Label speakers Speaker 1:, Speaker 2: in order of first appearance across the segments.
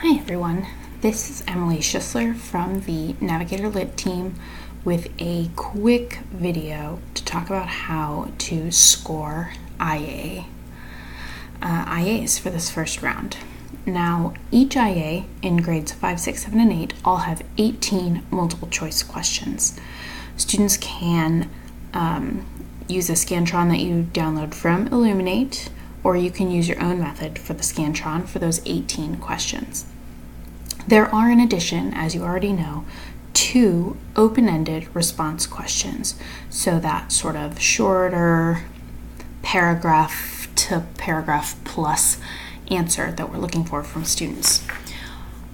Speaker 1: Hi everyone, this is Emily Schisler from the NavLit team with a quick video to talk about how to score IAs for this first round. Now, each IA in grades 5, 6, 7, and 8 all have 18 multiple choice questions. Students can use a Scantron that you download from Illuminate, or you can use your own method for the Scantron for those 18 questions. There are, in addition, as you already know, 2 open-ended response questions, so that sort of shorter paragraph to paragraph plus answer that we're looking for from students.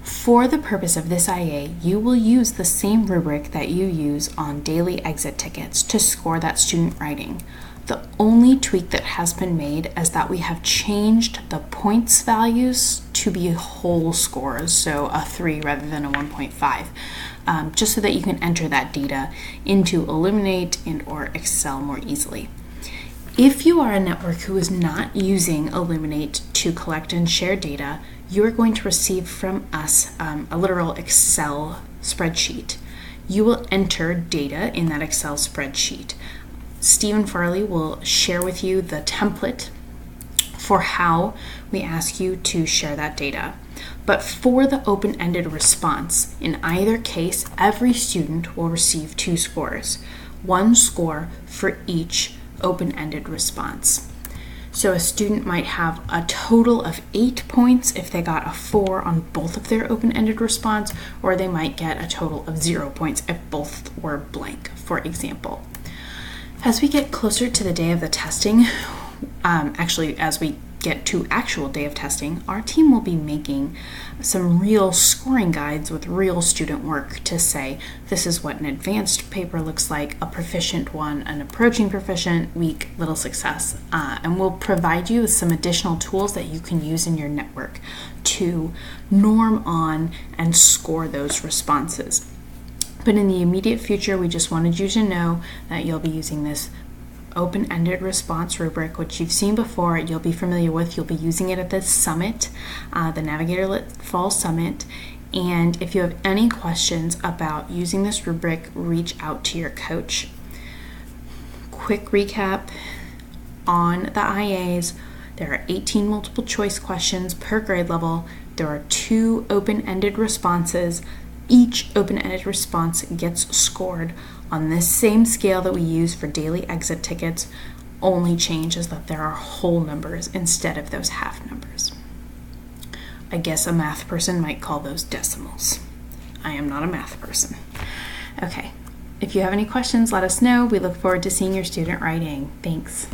Speaker 1: For the purpose of this IA, you will use the same rubric that you use on daily exit tickets to score that student writing. The only tweak that has been made is that we have changed the points values to be whole scores, so a 3 rather than a 1.5, just so that you can enter that data into Illuminate and or Excel more easily. If you are a network who is not using Illuminate to collect and share data, you are going to receive from us a literal Excel spreadsheet. You will enter data in that Excel spreadsheet. Stephen Farley will share with you the template for how we ask you to share that data. But for the open-ended response, in either case, every student will receive 2 scores, 1 score for each open-ended response. So a student might have a total of 8 points if they got a 4 on both of their open-ended response, or they might get a total of 0 points if both were blank, for example. As we get closer to the day of the testing, as we get to actual day of testing, our team will be making some real scoring guides with real student work to say, this is what an advanced paper looks like, a proficient one, an approaching proficient, weak, little success. And we'll provide you with some additional tools that you can use in your network to norm on and score those responses. But in the immediate future, we just wanted you to know that you'll be using this open-ended response rubric, which you've seen before, you'll be familiar with. You'll be using it at the summit, the NavLit Fall Summit. And if you have any questions about using this rubric, reach out to your coach. Quick recap on the IAs. There are 18 multiple choice questions per grade level. There are 2 open-ended responses. Each open-ended response gets scored on this same scale that we use for daily exit tickets. Only change is that there are whole numbers instead of those half numbers. I guess a math person might call those decimals. I am not a math person. Okay, if you have any questions, let us know. We look forward to seeing your student writing. Thanks.